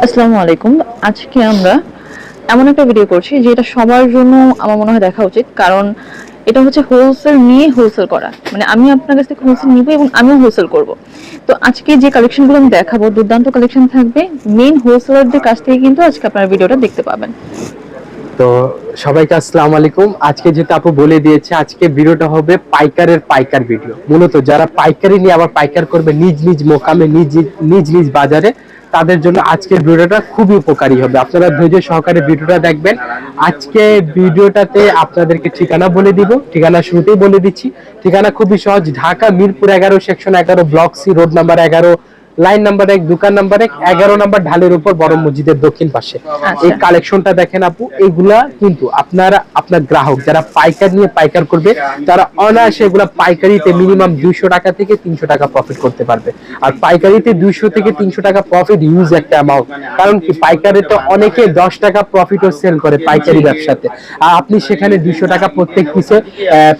আসসালামু আলাইকুম। আজকে আমরা এমন একটা ভিডিও করছি যেটা সবার জন্য আমার মনে হয় দেখা উচিত। কারণ এটা হচ্ছে হোলসেল নিয়ে হোলসেল করা। মানে আমি আপনার কাছ থেকে হোলসেল নিবো এবং আমিও হোলসেল করব। তো আজকে যে কালেকশনগুলো আমি দেখাবো দুর্দান্ত কালেকশন থাকবে। মেইন হোলসেলারদের কাছ থেকে কিন্তু আজকে আপনারা ভিডিওটা দেখতে পাবেন। তো সবাইকে আসসালামু আলাইকুম। আজকে যেটা আপু বলে দিয়েছে, আজকে ভিডিওটা হবে পাইকারের পাইকার ভিডিও। মূলত যারা পাইকারি নিয়ে আবার পাইকার করবে নিজ নিজ মোকামে নিজ নিজ নিজ বাজারে, তাদের জন্য আজকের ভিডিওটা খুবই উপকারী হবে। আপনারা ধৈর্য সহকারে ভিডিওটা দেখবেন। আজকে ভিডিওটাতে আপনাদেরকে ঠিকানা বলে দিব, ঠিকানা শুরুতেই বলে দিচ্ছি। ঠিকানা খুবই সহজ, Dhaka Mirpur 11 section 11 block C road number 11 line number 1 দোকান নাম্বার 1 11 নাম্বার ঢালের উপর বড় মসজিদের দক্ষিণ পাশে। এই কালেকশনটা দেখেন আপু, এইগুলা কিন্তু আপনারা আপনার গ্রাহক যারা পাইকার নিয়ে পাইকার করবে তারা অনায়াসে এগুলা পাইকারিতে মিনিমাম 200 টাকা থেকে 300 টাকা প্রফিট করতে পারবে। আর পাইকারিতে 200 থেকে 300 টাকা প্রফিট ইউজ একটা অ্যামাউন্ট। কারণ কি পাইকারে তো অনেকে 10 টাকা প্রফিটও সেল করে পাইকারি ব্যবসাতে, আর আপনি সেখানে 200 টাকা প্রত্যেক পিসে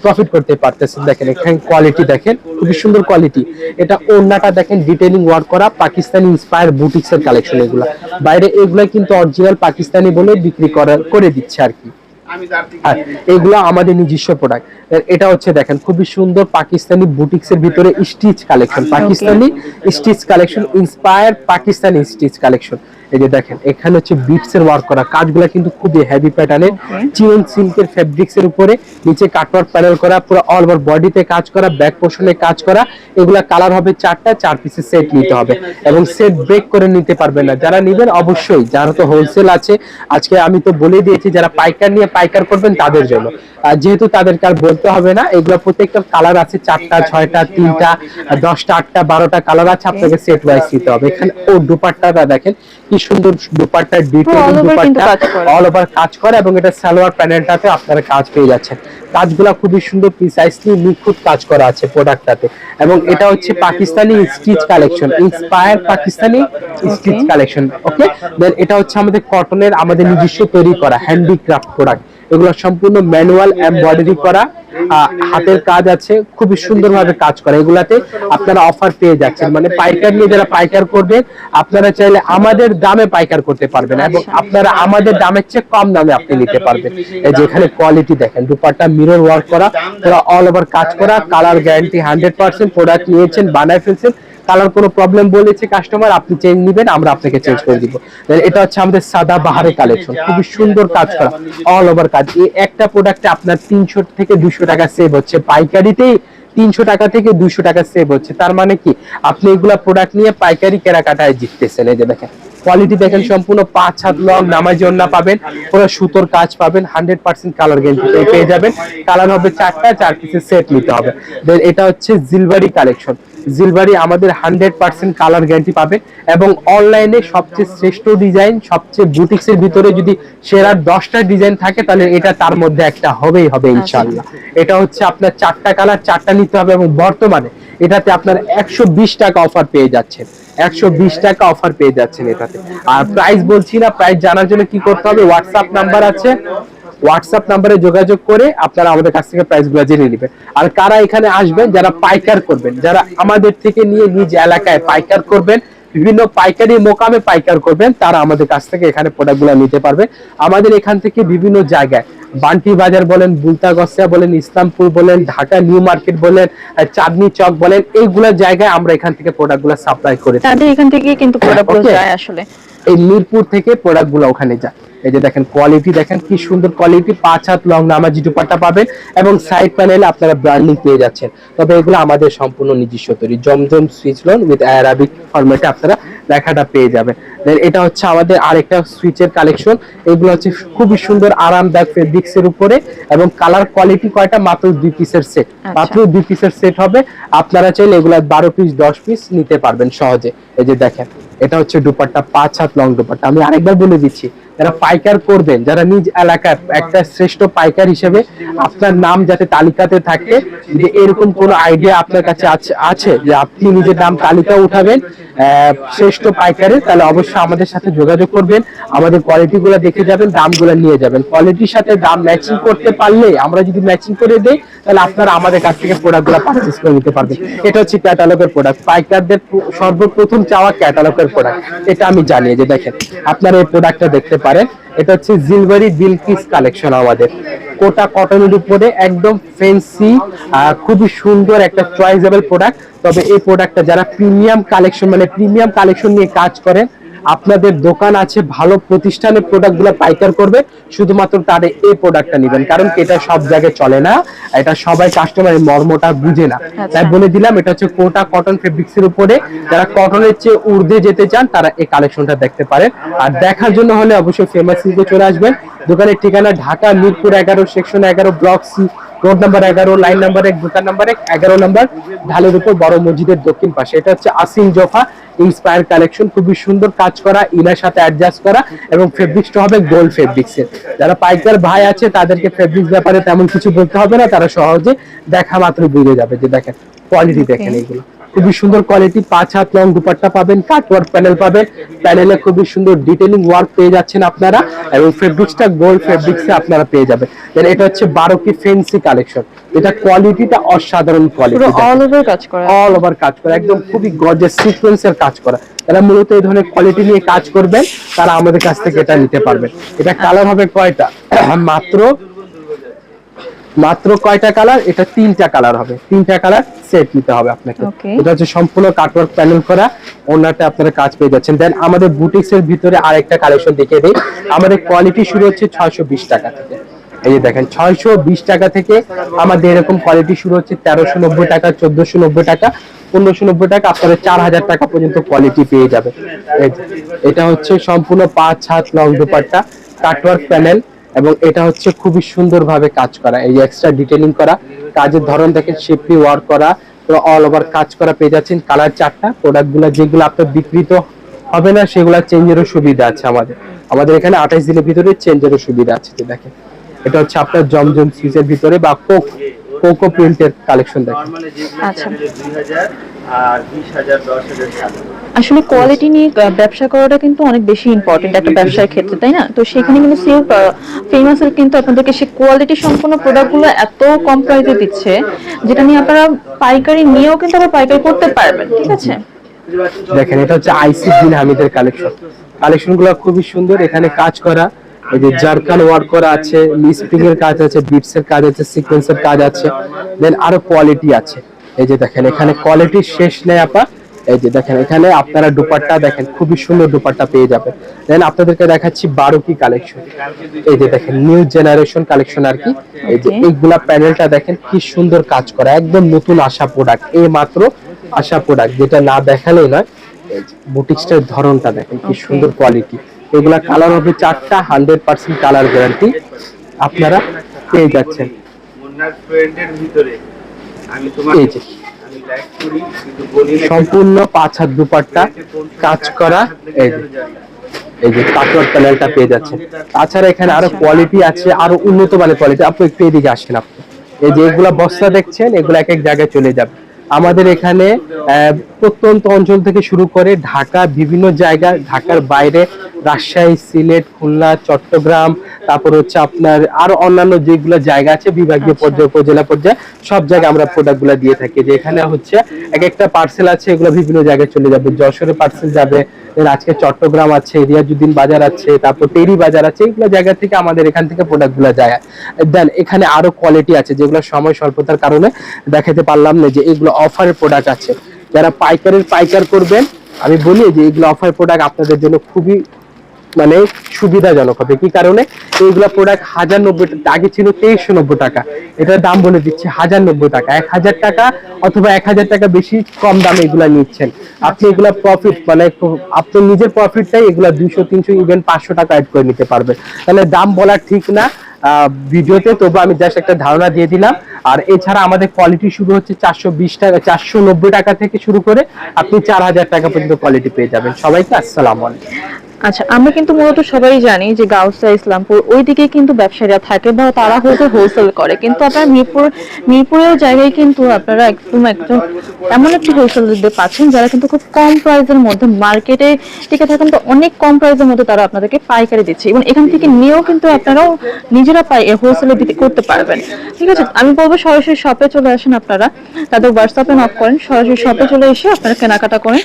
প্রফিট করতে পারতেছেন। দেখেন এখানে কোয়ালিটি দেখেন, খুবই সুন্দর কোয়ালিটি। এটা ওড়নাটা দেখেন ডিটেইলিং ওয়ার্ক করা পাকিস্তানি ইন্সপায়ার বুটিক্স এর কালেকশন। এগুলা বাইরে এগুলা কিন্তু অরিজিনাল পাকিস্তানি বলে বিক্রি করে দিচ্ছে আর কি। আর এগুলো আমাদের নিজস্ব প্রোডাক্ট। এটা হচ্ছে দেখেন খুবই সুন্দর পাকিস্তানি বুটিক্স এর ভিতরে stitch collection, Pakistani stitch collection, inspire Pakistani stitch collection. এই যে দেখেন এখানে হচ্ছে বিটস এর ওয়ার্ক করা, কাজগুলো কিন্তু খুবই হেভি প্যাটার্নের, চিনন সিল্কের ফেব্রিক্স এর উপরে নিচে কাটওয়ার্ক প্যানেল করা, পুরো অল ওভার বডিতে কাজ করা, ব্যাক পোর্শনে কাজ করা। এগুলা কালার হবে 4টা, 4 পিসের সেট নিতে হবে এবং সেট ব্রেক করে নিতে পারবে না। যারা নেবেন অবশ্যই, যারা তো হোলসেল আছে, আজকে আমি তো বলে দিয়েছি যারা পাইকার নিয়ে পাইকার করবেন তাদের জন্য, যেহেতু তাদেরকে আর বলতে হবে না। এগুলো প্রত্যেকটা কালার আছে 4টা, 6টা, 3টা, 10টা, 8টা, 12টা কালার আছে, আপনাকে সেট ওয়াইজ নিতে হবে। এখানে ও দুপাট্টাটা দেখেন কি সুন্দর, দুপাট্টার ডিটেইলিং, দুপাট্টা অল ওভার কাজ করা এবং এটা সালোয়ার প্যানেলটাতে আপনারা কাজ পেয়ে যাচ্ছেন। কাজগুলো খুবই সুন্দর, প্রিসাইসলি নিখুঁত কাজ করা আছে প্রোডাক্টটাতে। এবং এটা হচ্ছে Pakistani stitch collection, inspire Pakistani stitch collection. Okay, then এটা হচ্ছে আমাদের কটনের, আমাদের নিজস্ব তৈরি করা হ্যান্ডিক্রাফট প্রোডাক্ট। এগুলো সম্পূর্ণ ম্যানুয়াল এমব্রয়ডারি করা, হাতের কাজ আছে, খুবই সুন্দরভাবে কাজ করা। এগুলাতে আপনারা অফার পেয়ে যাচ্ছেন। মানে পাইকার নিয়ে যারা পাইকার করবেন, আপনারা চাইলে আমাদের দামে পাইকার করতে পারবেন এবং আপনারা আমাদের দামের চেয়ে কম দামে আপনি নিতে পারবেন। এই যে এখানে কোয়ালিটি দেখেন, দুপাট্টা মিরর ওয়ার্ক করা, পুরো অল ওভার কাজ করা, কালার গ্যারান্টি 100%। প্রোডাক্ট নিয়েছেন, বানায় ফেলছেন, কালার কোনো প্রবলেম বলেছে কাস্টমার, আপনি চেঞ্জ নেবেন, আমরা আপনাকে চেঞ্জ করে দিব। এটা হচ্ছে আমাদের সাদা বাহারে কালেকশন, খুবই সুন্দর কাজ করা, অল ওভার কাজ। এই একটা প্রোডাক্টে আপনার 300 থেকে 200 টাকা সেভ হচ্ছে, পাইকারিতেই 300 টাকা থেকে 200 টাকা সেভ হচ্ছে। তার মানে কি আপনি এগুলা প্রোডাক্ট নিয়ে পাইকারি কেনাকাটায় জিততেছেন। এই যে দেখেন কোয়ালিটি দেখেন, সম্পূর্ণ 5 হাত লং নামাজি ওড়না পাবেন, পুরো সুতোর কাজ পাবেন, 100% কালার গ্যারান্টি পেয়ে যাবেন। কালার হবে 4টা, 4 পিসের সেট নিতে হবে। দেন এটা হচ্ছে জিলবারি কালেকশন, জিলবারি আমাদের 100% কালার গ্যারান্টি পাবেন এবং অনলাইনে সবচেয়ে শ্রেষ্ঠ ডিজাইন, সবচেয়ে বুটিক্স এর ভিতরে যদি সেরা 10টা ডিজাইন থাকে তাহলে এটা তার মধ্যে একটা হবেই হবে ইনশাআল্লাহ। এটা হচ্ছে আপনার 4টা কালার, 4টা নিতে হবে এবং বর্তমানে এটাতে আপনার 120 টাকা অফার পেয়ে যাচ্ছেন, 120 টাকা অফার পেয়ে যাচ্ছেন এটাতে। আর প্রাইস বলছি না, প্রাইস জানার জন্য কি করতে হবে, হোয়াটসঅ্যাপ নাম্বার আছে, হোয়াটসঅ্যাপ নাম্বারে যোগাযোগ করে আপনারা আমাদের কাছ থেকে প্রাইসগুলো জেনে নেবেন। আর কারা এখানে আসবেন, যারা পাইকার করবেন, যারা আমাদের থেকে নিয়ে নিজ এলাকায় পাইকার করবেন, বিভিন্ন পাইকারি মোকামে পাইকার করবেন, তারা আমাদের কাছ থেকে এখানে প্রোডাক্টগুলো নিতে পারবেন। আমাদের এখান থেকে বিভিন্ন জায়গায়, বান্টি বাজার বলেন, বুলতাগসিয়া বলেন, ইসলামপুর বলেন, ঢাকা নিউ মার্কেট বলেন, চাঁদনি চক বলেন, এইগুলা জায়গায় আমরা এখান থেকে প্রোডাক্টগুলো সাপ্লাই করে থাকি। তাদের এখান থেকে কিন্তু প্রোডাক্টগুলো যায় আসলে। এই মিরপুর থেকে প্রোডাক্টগুলো ওখানে যায়। এই যে দেখেন কোয়ালিটি দেখেন কি সুন্দর কোয়ালিটি, 5 হাত লং নামাজি দুপাট্টা পাবেন এবং সাইড প্যানেলে আপনারা ব্র্যান্ডিং পেয়ে যাচ্ছেন। তবে এগুলো আমাদের সম্পূর্ণ নিজস্ব তৈরি, জমজম সুইচ লোন উইথ অ্যারাবিক ফরম্যাটে আপনারা লেখাটা পেয়ে যাবেন। দেন এটা হচ্ছে আমাদের আরেকটা সুইচের কালেকশন। এগুলো হচ্ছে খুবই সুন্দর আরামদায়ক ফেব্রিক্স এর উপরে এবং কালার কোয়ালিটি কয়টা, মাত্র 2 পিসের সেট, মাত্র 2 পিসের সেট হবে। আপনারা চাইলে এগুলা 12 পিস 10 পিস নিতে পারবেন সহজে। এই যে দেখেন এটা হচ্ছে দুপাট্টা, 5 হাত লং দুপাট্টা। আমি আরেকবার বলে দিচ্ছি, যারা পাইকার করবেন, যারা নিজ এলাকার একটা শ্রেষ্ঠ পাইকার হিসেবে আপনার নাম যাতে তালিকাতে থাকে, যে এরকম কোন আইডিয়া আপনার কাছে আছে যে আপনি নিজের নাম তালিকা উঠাবেন শ্রেষ্ঠ পাইকারের, তাহলে অবশ্যই আমাদের সাথে যোগাযোগ করবেন। আমাদের কোয়ালিটি গুলো দেখে যাবেন, দামগুলো নিয়ে যাবেন। কোয়ালিটির সাথে দাম ম্যাচিং করতে পারলে, আমরা যদি ম্যাচিং করে দেই, তাহলে আপনারা আমাদের কাছ থেকে প্রোডাক্টগুলো পারচেজ করে নিতে পারবেন। এটা হচ্ছে ক্যাটালগের প্রোডাক্ট, পাইকারদের সর্বপ্রথম চাওয়া ক্যাটালগের প্রোডাক্ট। এটা আমি জানি, যে দেখেন আপনারা এই প্রোডাক্টটা দেখতে পারেন। এটা হচ্ছে জিলবারি বিলকিস কালেকশন, আমাদের কোটা কটনের উপরে একদম ফ্যান্সি, খুবই সুন্দর একটা চয়েসেবল প্রোডাক্ট। তবে এই প্রোডাক্টটা যারা প্রিমিয়াম কালেকশন, মানে প্রিমিয়াম কালেকশন নিয়ে কাজ করেন, আপনাদের দোকান আছে, ভালো প্রতিষ্ঠানের প্রোডাক্টগুলো পাইকার করবে, শুধুমাত্র তাদের এই প্রোডাক্টটা নেবেন। কারণ এটা সব জায়গায় চলে না, এটা সবাই কাস্টমারের মর্মটা বুঝে না। তাই বলে দিলাম, এটা হচ্ছে কোটা কটন ফেব্রিক্সের উপরে। যারা কটনের চেয়ে ঊর্ধ্বে যেতে চান, তারা এই কালেকশনটা দেখতে পারেন। আর দেখার জন্য হলে অবশ্যই ফেমাস সিল্কে চলে আসবেন। দোকানের ঠিকানা Dhaka Mirpur 11, section 11, block C, road number 11, line number 1, দোকান নাম্বার 1, 11 নাম্বার, ঢালের উপর বড় মসজিদের দক্ষিণ পাশে। এটা হচ্ছে আসিন জোফা ইন্সপায়ার কালেকশন, খুবই সুন্দর কাজ করা, ইনার সাথে অ্যাডজাস্ট করা, এবং ফেব্রিক্সটা হবে গোল্ড ফেব্রিক্সের। যারা পাইকার ভাই আছে, তাদেরকে ফেব্রিক্স ব্যাপারে তেমন কিছু বলতে হবে না, তারা সহজে দেখা মাত্র বুঝে যাবে। যে দেখেন কোয়ালিটি দেখেন, এইগুলো খুবই সুন্দর কোয়ালিটি। 5 হাত লং দুপাট্টা পাবেন, কাটওয়ার্ক প্যানেল পাবেন, প্যানেলে খুবই সুন্দর ডিটেইলিং ওয়ার্ক পেয়ে যাচ্ছেন আপনারা, এবং ফেব্রিক্সটা গোল্ড ফেব্রিক্সে আপনারা পেয়ে যাবেন। দেন এটা হচ্ছে 12 কি ফ্যান্সি কালেকশন। এটা কোয়ালিটিটা অসাধারণ কোয়ালিটি, অল ওভার কাজ করা, অল ওভার কাজ করা, একদম খুবই গর্জিয়াস সিকোয়েন্সের কাজ করা। যারা মূলত এই ধরনের কোয়ালিটি নিয়ে কাজ করবেন, তারা আমাদের কাছ থেকে এটা নিতে পারবেন। এটা কালার হবে কয়টা? মাত্র কয়টা কালার? এটা 3টা কালার হবে, 3টা কালার সেট নিতে হবে আপনাকে। এটা হচ্ছে সম্পূর্ণ কাটওয়ার্ক প্যানেল করা, ওনাতে আপনারা কাজ পেয়ে যাচ্ছেন। দেন আমাদের বুটিক্স এর ভিতরে আরেকটা কালেকশন দেখিয়ে দেই। আমাদের কোয়ালিটি শুরু হচ্ছে 620 টাকা থেকে। এই যে দেখেন 620 টাকা থেকে আমাদের এরকম কোয়ালিটি শুরু হচ্ছে 1390 টাকা, 1490 টাকা, 1590 টাকা, আপনারা 4000 টাকা পর্যন্ত কোয়ালিটি পেয়ে যাবে। এটা হচ্ছে সম্পূর্ণ 5 হাত লং দুপাট্টা, কাটওয়ার্ক প্যানেল, এবং এটা হচ্ছে খুবই সুন্দরভাবে কাজ করা, এই এক্সট্রা ডিটেইলিং করা, কাজের ধরন দেখেন শেপলি ওয়ার্ক করা, তো অল ওভার কাজ করা পেয়ে যাচ্ছেন। কালার 4টা, প্রোডাক্টগুলো যেগুলো আপনার বিক্রিত হবে না, সেগুলো চেঞ্জেরও সুবিধা আছে আমাদের এখানে 28 দিনের ভিতরে চেঞ্জেরও সুবিধা আছে। দেখেন এটা হচ্ছে আপনার জমজম সিজের ভিতরে বা কোকো প্রিন্টের কালেকশন দেখেন। আচ্ছা, আর 20000 10000 আসলে কোয়ালিটি নিয়ে ব্যবসা করাটা কিন্তু অনেক বেশি ইম্পর্টেন্ট একটা ব্যবসার ক্ষেত্রে, তাই না? তো সেখানে কিন্তু সিল্ক ফেমাসের কিন্তু আপনাদেরকে সেই কোয়ালিটি সম্পন্ন প্রোডাক্টগুলো এত কম প্রাইসে দিচ্ছে, যেটা নিয়ে আপনারা পাইকারি নিয়েও কিন্তু আবার পাইকারি করতে পারবেন। ঠিক আছে, দেখেন এটা হচ্ছে আইসি বিন হামিদের কালেকশনগুলো খুবই সুন্দর, এখানে কাজ করা, এই যে জারকান ওয়ার্ক করা আছে, স্প্রিং এর কাজ আছে, বিটস এর কাজ আছে, সিকোয়েন্সের কাজ আছে, দেন আরো কোয়ালিটি আছে। এই যে দেখেন এখানে কোয়ালিটি শেষ নেই আপা। এই যে দেখেন এখানে আপনারা দুপাট্টা দেখেন, খুবই সুন্দর দুপাট্টা পেয়ে যাবেন। দেন আপনাদেরকে দেখাচ্ছি 12 কি কালেকশন। এই যে দেখেন নিউ জেনারেশন কালেকশন আর কি। এই যে এইগুলা প্যানেলটা দেখেন কি সুন্দর কাজ করা, একদম নতুন আসা প্রোডাক্ট, এই মাত্র আসা প্রোডাক্ট, যেটা না দেখালেই নয়। বুটিক্সটার ধরনটা দেখেন কি সুন্দর কোয়ালিটি। এগুলা কালার হবে 4টা, 100% কালার গ্যারান্টি আপনারা পেয়ে যাচ্ছেন। এই যে সম্পূর্ণ 5 হাত দুপাট্টা কাজ করা, এই যে কাটওয়ার্ক প্যানেলটা পেয়ে যাচ্ছেন। তাছাড়া এখানে আরো কোয়ালিটি আছে, আরো উন্নত মানের কোয়ালিটি। আপনি একটু এদিকে আসেন। আপনি এই যে এগুলা বস্তা দেখছেন, এগুলা এক এক জায়গায় চলে যাবে। আমাদের এখানে প্রত্যন্ত অঞ্চল থেকে শুরু করে ঢাকা, বিভিন্ন জায়গা, ঢাকার বাইরে রাজশাহী, সিলেট, খুলনা, চট্টগ্রাম, তারপর হচ্ছে আপনার আরো অন্যান্য যেগুলো জায়গা আছে বিভাগীয় পর্যায়ে, উপজেলা পর্যায়ে, সব জায়গায় আমরা প্রোডাক্টগুলো দিয়ে থাকি। যে এখানে হচ্ছে এক একটা পার্সেল আছে, এগুলো বিভিন্ন জায়গায় চলে যাবে। যশোরে পার্সেল যাবে, আজকে চট্টগ্রাম আছে, রিয়াজুদ্দিন বাজার আছে, তারপর টেরি বাজার আছে, এগুলো জায়গা থেকে আমাদের এখান থেকে প্রোডাক্টগুলো যায়। দেন এখানে আরো কোয়ালিটি আছে, যেগুলো সময় স্বল্পতার কারণে দেখাতে পারলাম না। যে এগুলো অফারের প্রোডাক্ট আছে, যারা পাইকার করবেন, আমি বলি যে এগুলো অফার প্রোডাক্ট আপনাদের জন্য খুবই মানে সুবিধাজনক হবে। কি কারণে? এইগুলা প্রোডাক্ট 1090 টাকা, আগে ছিল 2390 টাকা, এটার দাম বলে দিচ্ছি 1090 টাকা। 1000 টাকা অথবা 1000 টাকা বেশি কম দামে এগুলা নিচ্ছেন আপনি। এগুলা প্রফিট, মানে আপনি নিজের প্রফিটটাই এগুলা 200 300 ইভেন 500 টাকা অ্যাড করে নিতে পারবেন। তাহলে দাম বলা ঠিক না ভিডিওতে, তবু আমি জাস্ট একটা ধারণা দিয়ে দিলাম। আর এছাড়া আমাদের কোয়ালিটি শুরু হচ্ছে 420 টাকা, 490 টাকা থেকে শুরু করে আপনি 4000 টাকা পর্যন্ত কোয়ালিটি পেয়ে যাবেন। সবাইকে আসসালামু আলাইকুম। আচ্ছা, আমরা কিন্তু মূলত সবাই জানি যে গাউসিয়া, ইসলামপুর ওইদিকে কিন্তু ব্যবসায়ীরা থাকে বা তারা হয়তো হোলসেল করে, কিন্তু আপনার মিরপুরের জায়গায় কিন্তু আপনারা একদম এমন একটি হোলসেলারদের পাচ্ছেন যারা কিন্তু খুব কম প্রাইসের মধ্যে মার্কেটে টিকে থাকেন, তো অনেক কম প্রাইসের মধ্যে তারা আপনাদেরকে পাইকারি দিচ্ছে এবং এখান থেকে নিয়েও কিন্তু আপনারাও নিজেরা হোলসেলে দিতে করতে পারবেন। ঠিক আছে, আমি বলবো সরাসরি শপে চলে আসেন আপনারা, তাদের হোয়াটসঅ্যাপে নক করেন, সরাসরি শপে চলে এসে আপনারা কেনাকাটা করেন।